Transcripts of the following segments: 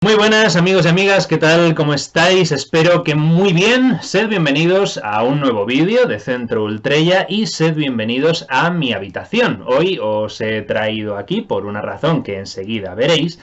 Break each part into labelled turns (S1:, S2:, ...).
S1: Muy buenas amigos y amigas, ¿qué tal? ¿Cómo estáis? Espero que muy bien. Sed bienvenidos a un nuevo vídeo de Centro Ultrella y sed bienvenidos a mi habitación. Hoy os he traído aquí por una razón que enseguida veréis,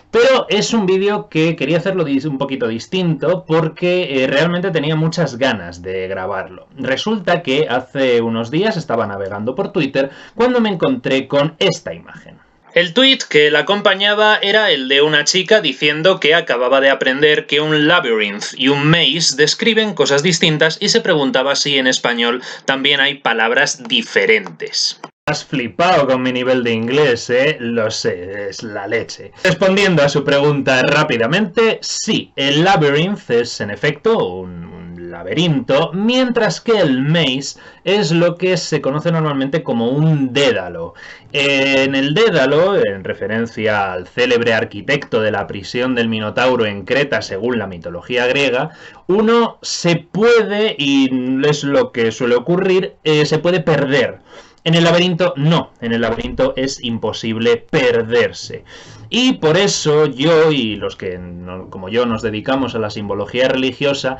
S1: pero es un vídeo que quería hacerlo un poquito distinto porque realmente tenía muchas ganas de grabarlo. Resulta que hace unos días estaba navegando por Twitter cuando me encontré con esta imagen. El tuit que la acompañaba era el de una chica diciendo que acababa de aprender que un labyrinth y un maze describen cosas distintas y se preguntaba si en español también hay palabras diferentes. Has flipado con mi nivel de inglés, ¿eh? Lo sé, es la leche. Respondiendo a su pregunta rápidamente, sí, el labyrinth es en efecto un laberinto, mientras que el maze es lo que se conoce normalmente como un dédalo. En el dédalo, en referencia al célebre arquitecto de la prisión del Minotauro en Creta según la mitología griega, uno se puede, y es lo que suele ocurrir, se puede perder. En el laberinto no, en el laberinto es imposible perderse. Y por eso yo y los que como yo nos dedicamos a la simbología religiosa,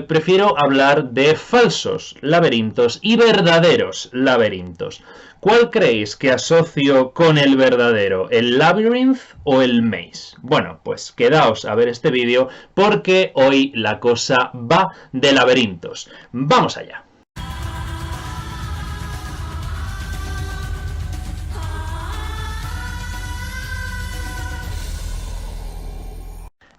S1: prefiero hablar de falsos laberintos y verdaderos laberintos. ¿Cuál creéis que asocio con el verdadero? ¿El labyrinth o el maze? Bueno, pues quedaos a ver este vídeo porque hoy la cosa va de laberintos. ¡Vamos allá!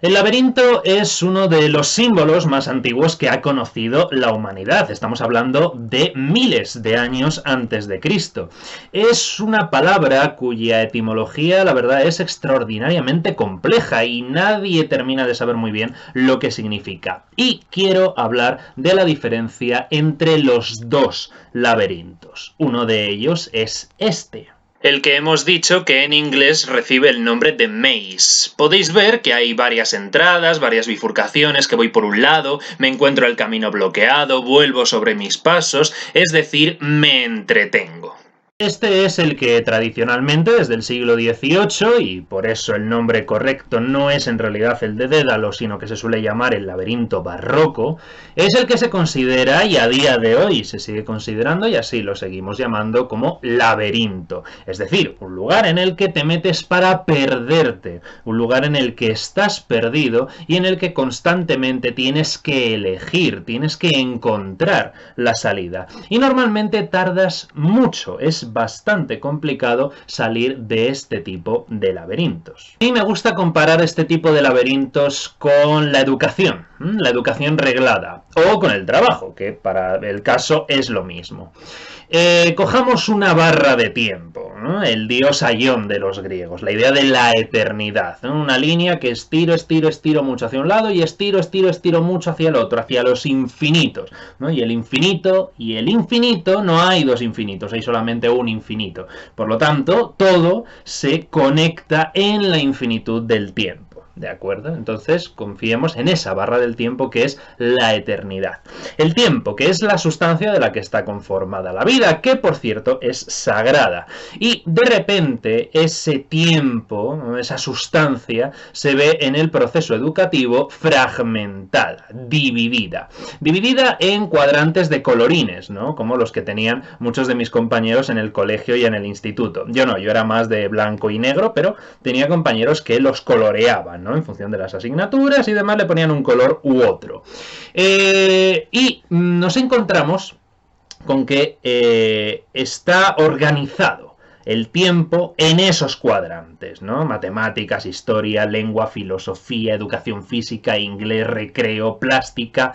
S1: El laberinto es uno de los símbolos más antiguos que ha conocido la humanidad. Estamos hablando de miles de años antes de Cristo. Es una palabra cuya etimología, la verdad, es extraordinariamente compleja y nadie termina de saber muy bien lo que significa. Y quiero hablar de la diferencia entre los dos laberintos. Uno de ellos es este. El que hemos dicho que en inglés recibe el nombre de maze. Podéis ver que hay varias entradas, varias bifurcaciones, que voy por un lado, me encuentro el camino bloqueado, vuelvo sobre mis pasos, es decir, me entretengo. Este es el que tradicionalmente desde el siglo XVIII, y por eso el nombre correcto no es en realidad el de Dédalo, sino que se suele llamar el laberinto barroco, es el que se considera, y a día de hoy se sigue considerando, y así lo seguimos llamando, como laberinto. Es decir, un lugar en el que te metes para perderte, un lugar en el que estás perdido y en el que constantemente tienes que elegir, tienes que encontrar la salida. Y normalmente tardas mucho, es bastante complicado salir de este tipo de laberintos. Y me gusta comparar este tipo de laberintos con la educación reglada, o con el trabajo, que para el caso es lo mismo. Cojamos una barra de tiempo, ¿no? El dios Aion de los griegos, la idea de la eternidad, ¿no? Una línea que estiro mucho hacia un lado y estiro mucho hacia el otro, hacia los infinitos, ¿no? Y el infinito no hay dos infinitos, hay solamente un infinito. Por lo tanto, todo se conecta en la infinitud del tiempo. ¿De acuerdo? Entonces confiemos en esa barra del tiempo que es la eternidad. El tiempo, que es la sustancia de la que está conformada la vida, que por cierto es sagrada. Y de repente ese tiempo, esa sustancia, se ve en el proceso educativo fragmentada, dividida. Dividida en cuadrantes de colorines, ¿no? Como los que tenían muchos de mis compañeros en el colegio y en el instituto. Yo no, yo era más de blanco y negro, pero tenía compañeros que los coloreaban, ¿no? En función de las asignaturas y demás le ponían un color u otro. Y nos encontramos con que está organizado el tiempo en esos cuadrantes, ¿no? Matemáticas, historia, lengua, filosofía, educación física, inglés, recreo, plástica.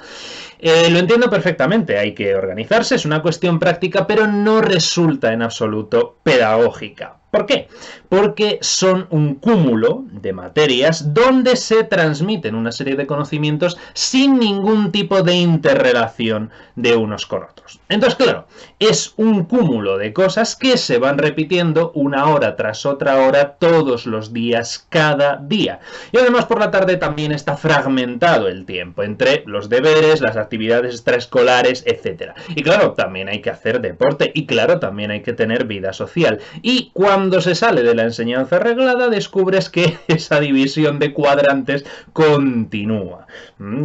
S1: Lo entiendo perfectamente, hay que organizarse, es una cuestión práctica, pero no resulta en absoluto pedagógica. ¿Por qué? Porque son un cúmulo de materias donde se transmiten una serie de conocimientos sin ningún tipo de interrelación de unos con otros. Entonces, claro, es un cúmulo de cosas que se van repitiendo una hora tras otra hora todos los días, cada día. Y además por la tarde también está fragmentado el tiempo entre los deberes, las actividades extraescolares, etc. Y claro, también hay que hacer deporte y claro, también hay que tener vida social. Y cuando cuando se sale de la enseñanza reglada descubres que esa división de cuadrantes continúa.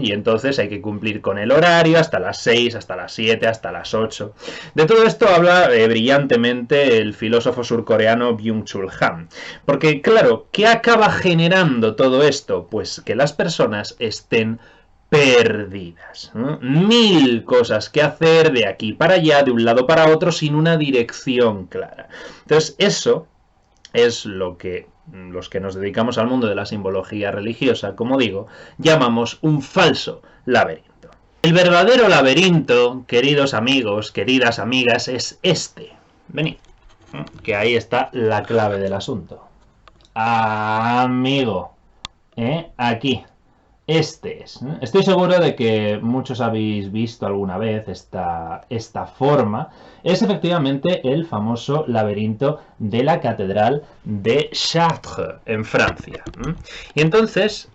S1: Y entonces hay que cumplir con el horario hasta las 6, hasta las 7, hasta las 8. De todo esto habla brillantemente el filósofo surcoreano Byung-Chul Han. Porque claro, ¿qué acaba generando todo esto? Pues que las personas estén perdidas, ¿no? Mil cosas que hacer de aquí para allá, de un lado para otro, sin una dirección clara. Entonces, eso es lo que los que nos dedicamos al mundo de la simbología religiosa, como digo, llamamos un falso laberinto. El verdadero laberinto, queridos amigos, queridas amigas, es este. Venid, que ahí está la clave del asunto. Amigo, aquí. Este es. Estoy seguro de que muchos habéis visto alguna vez esta forma. Es efectivamente el famoso laberinto de la Catedral de Chartres, en Francia. Y entonces,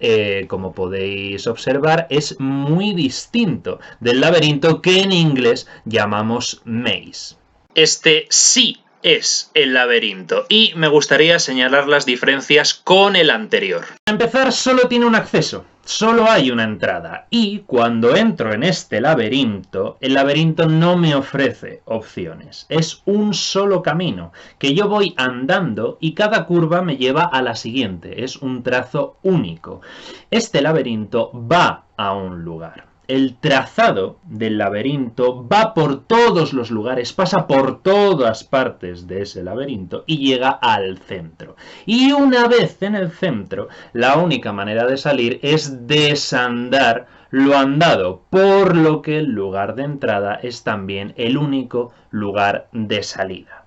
S1: como podéis observar, es muy distinto del laberinto que en inglés llamamos maze. Este sí es el laberinto y me gustaría señalar las diferencias con el anterior. Para empezar, solo tiene un acceso. Solo hay una entrada y cuando entro en este laberinto, el laberinto no me ofrece opciones. Es un solo camino que yo voy andando y cada curva me lleva a la siguiente. Es un trazo único. Este laberinto va a un lugar. El trazado del laberinto va por todos los lugares, pasa por todas partes de ese laberinto y llega al centro. Y una vez en el centro, la única manera de salir es desandar lo andado, por lo que el lugar de entrada es también el único lugar de salida.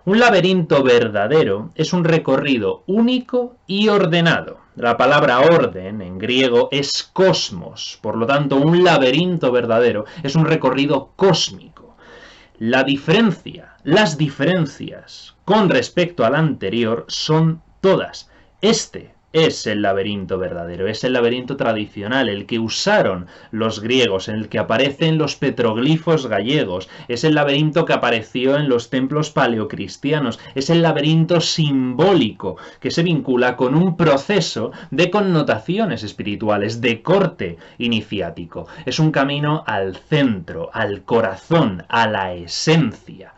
S1: Un laberinto verdadero es un recorrido único y ordenado. La palabra orden en griego es cosmos, por lo tanto un laberinto verdadero es un recorrido cósmico. Las diferencias con respecto al anterior son todas. Este es el laberinto verdadero, es el laberinto tradicional, el que usaron los griegos, en el que aparecen los petroglifos gallegos, es el laberinto que apareció en los templos paleocristianos, es el laberinto simbólico que se vincula con un proceso de connotaciones espirituales de corte iniciático. Es un camino al centro, al corazón, a la esencia.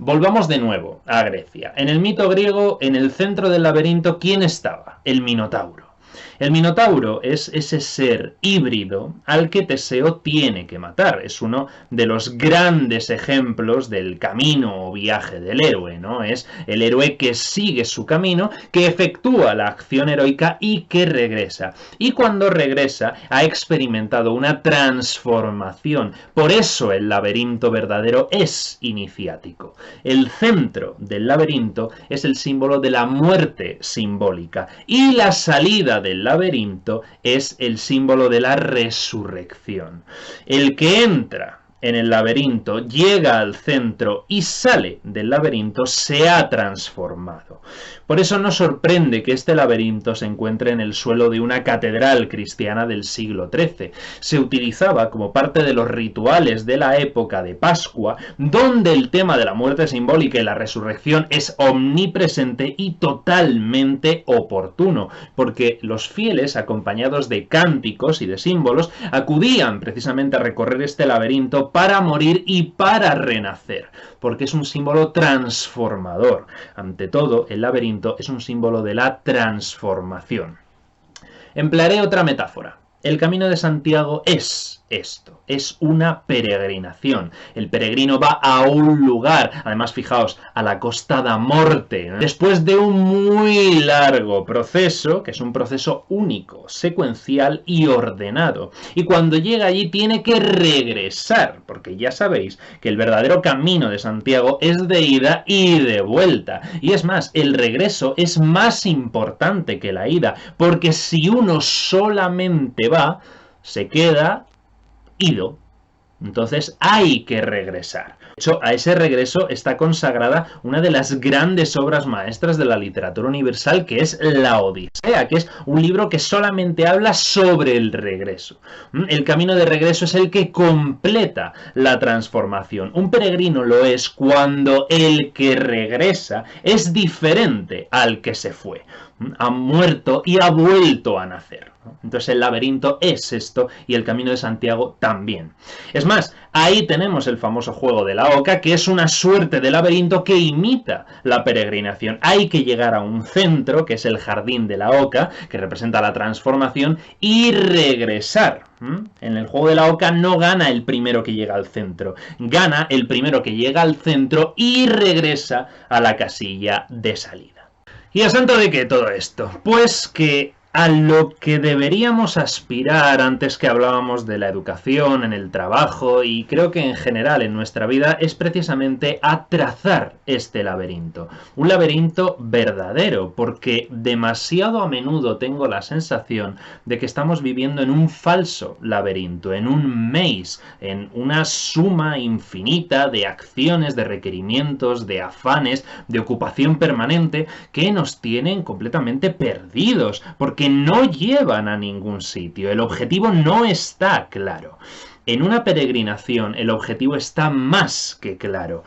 S1: Volvamos de nuevo a Grecia. En el mito griego, en el centro del laberinto, ¿quién estaba? El Minotauro. El Minotauro es ese ser híbrido al que Teseo tiene que matar. Es uno de los grandes ejemplos del camino o viaje del héroe, ¿no? Es el héroe que sigue su camino, que efectúa la acción heroica y que regresa. Y cuando regresa ha experimentado una transformación. Por eso el laberinto verdadero es iniciático. El centro del laberinto es el símbolo de la muerte simbólica y la salida del laberinto es el símbolo de la resurrección. El que entra en el laberinto, llega al centro y sale del laberinto, se ha transformado. Por eso no sorprende que este laberinto se encuentre en el suelo de una catedral cristiana del siglo XIII. Se utilizaba como parte de los rituales de la época de Pascua, donde el tema de la muerte simbólica y la resurrección es omnipresente y totalmente oportuno, porque los fieles, acompañados de cánticos y de símbolos, acudían precisamente a recorrer este laberinto para morir y para renacer, porque es un símbolo transformador. Ante todo, el laberinto es un símbolo de la transformación. Emplearé otra metáfora. El Camino de Santiago es esto, es una peregrinación. El peregrino va a un lugar, además fijaos, a la Costa da Morte, después de un muy largo proceso, que es un proceso único, secuencial y ordenado. Y cuando llega allí tiene que regresar, porque ya sabéis que el verdadero Camino de Santiago es de ida y de vuelta. Y es más, el regreso es más importante que la ida, porque si uno solamente va, se queda ido, Entonces hay que regresar. De hecho, a ese regreso está consagrada una de las grandes obras maestras de la literatura universal, que es la Odisea, que es un libro que solamente habla sobre el regreso. El camino de regreso es el que completa la transformación. Un peregrino lo es cuando el que regresa es diferente al que se fue. Ha muerto y ha vuelto a nacer. Entonces el laberinto es esto y el Camino de Santiago también. Es más, ahí tenemos el famoso juego de la oca, que es una suerte de laberinto que imita la peregrinación. Hay que llegar a un centro, que es el jardín de la oca, que representa la transformación, y regresar. En el juego de la oca no gana el primero que llega al centro, gana el primero que llega al centro y regresa a la casilla de salida. ¿Y a santo de qué todo esto? Pues que a lo que deberíamos aspirar antes que hablábamos de la educación, en el trabajo y creo que en general en nuestra vida es precisamente a trazar este laberinto. Un laberinto verdadero, porque demasiado a menudo tengo la sensación de que estamos viviendo en un falso laberinto, en un maze, en una suma infinita de acciones, de requerimientos, de afanes, de ocupación permanente que nos tienen completamente perdidos, porque no llevan a ningún sitio. El objetivo no está claro. En una peregrinación el objetivo está más que claro.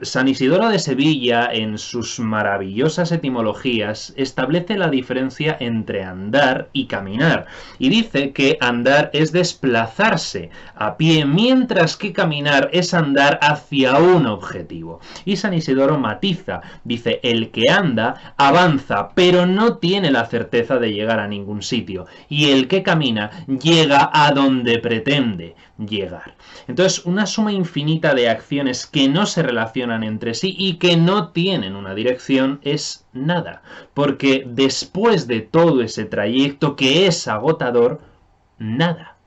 S1: San Isidoro de Sevilla, en sus maravillosas etimologías, establece la diferencia entre andar y caminar, y dice que andar es desplazarse a pie, mientras que caminar es andar hacia un objetivo. Y San Isidoro matiza, dice, el que anda avanza, pero no tiene la certeza de llegar a ningún sitio, y el que camina llega a donde pretende llegar. Entonces, una suma infinita de acciones que no se relacionan entre sí y que no tienen una dirección es nada, porque después de todo ese trayecto que es agotador, nada.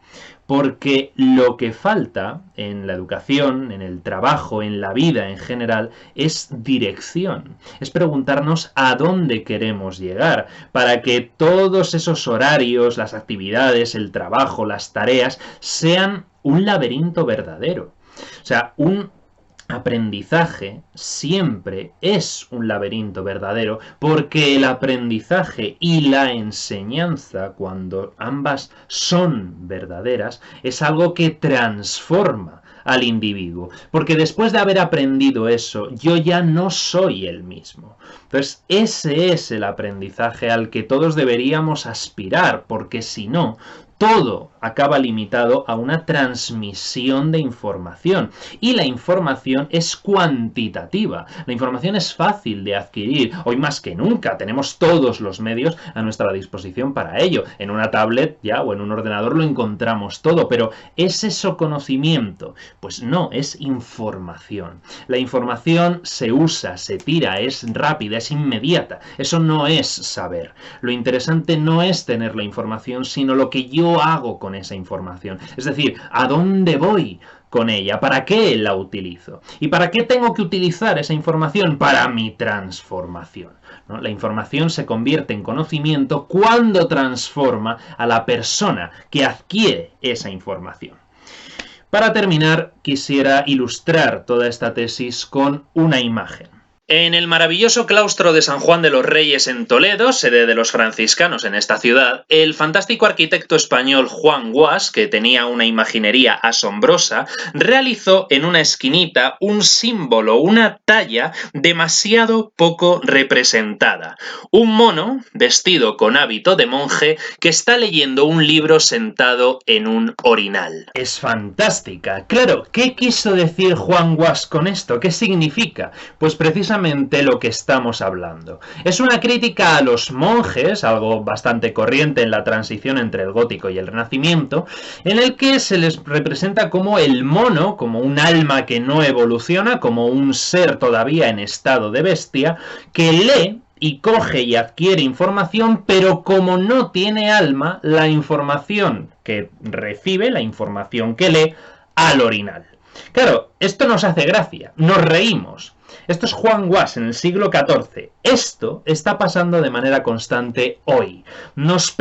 S1: Porque lo que falta en la educación, en el trabajo, en la vida en general, es dirección. Es preguntarnos a dónde queremos llegar, para que todos esos horarios, las actividades, el trabajo, las tareas, sean un laberinto verdadero. O sea, un aprendizaje siempre es un laberinto verdadero, porque el aprendizaje y la enseñanza, cuando ambas son verdaderas, es algo que transforma al individuo, porque después de haber aprendido eso, yo ya no soy el mismo. Entonces, ese es el aprendizaje al que todos deberíamos aspirar, porque si no, todo acaba limitado a una transmisión de información. Y la información es cuantitativa. La información es fácil de adquirir. Hoy más que nunca tenemos todos los medios a nuestra disposición para ello. En una tablet ya o en un ordenador lo encontramos todo. Pero ¿es eso conocimiento? Pues no, es información. La información se usa, se tira, es rápida, es inmediata. Eso no es saber. Lo interesante no es tener la información, sino lo que yo hago con esa información. Es decir, ¿a dónde voy con ella? ¿Para qué la utilizo? ¿Y para qué tengo que utilizar esa información? Para mi transformación, ¿no? La información se convierte en conocimiento cuando transforma a la persona que adquiere esa información. Para terminar, quisiera ilustrar toda esta tesis con una imagen. En el maravilloso claustro de San Juan de los Reyes en Toledo, sede de los franciscanos en esta ciudad, el fantástico arquitecto español Juan Guas, que tenía una imaginería asombrosa, realizó en una esquinita un símbolo, una talla demasiado poco representada. Un mono, vestido con hábito de monje, que está leyendo un libro sentado en un orinal. Es fantástica. Claro, ¿qué quiso decir Juan Guas con esto? ¿Qué significa? Pues precisamente lo que estamos hablando. Es una crítica a los monjes, algo bastante corriente en la transición entre el gótico y el renacimiento, en el que se les representa como el mono, como un alma que no evoluciona, como un ser todavía en estado de bestia, que lee y coge y adquiere información, pero como no tiene alma, la información que recibe, la información que lee, al orinal. Claro, esto nos hace gracia, nos reímos. Esto es Juan Wass en el siglo XIV. Esto está pasando de manera constante hoy. Nos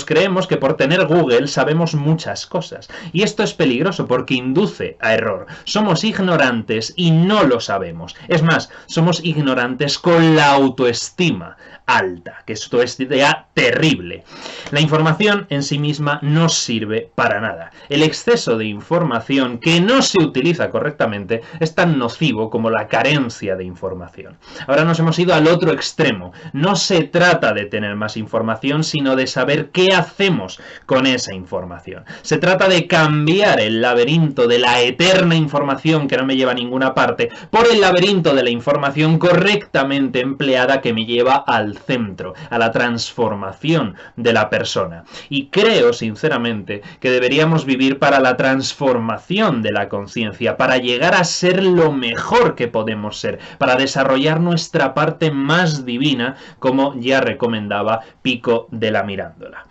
S1: creemos que por tener Google sabemos muchas cosas. Y esto es peligroso porque induce a error. Somos ignorantes y no lo sabemos. Es más, somos ignorantes con la autoestima alta, que esto es idea terrible. La información en sí misma no sirve para nada. El exceso de información que no se utiliza correctamente es tan nocivo como la carencia de información. Ahora nos hemos ido al otro extremo. No se trata de tener más información, sino de saber qué hacemos con esa información. Se trata de cambiar el laberinto de la eterna información que no me lleva a ninguna parte por el laberinto de la información correctamente empleada que me lleva al centro, a la transformación de la persona. Y creo, sinceramente, que deberíamos vivir para la transformación de la conciencia, para llegar a ser lo mejor que podemos ser, para desarrollar nuestra parte más divina, como ya recomendaba Pico della Mirandola.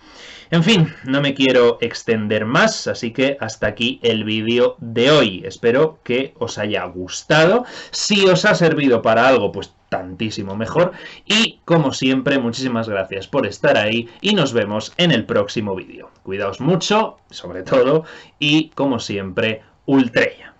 S1: En fin, no me quiero extender más, así que hasta aquí el vídeo de hoy. Espero que os haya gustado. Si os ha servido para algo, pues tantísimo mejor. Y, como siempre, muchísimas gracias por estar ahí y nos vemos en el próximo vídeo. Cuidaos mucho, sobre todo, y, como siempre, Ultreya.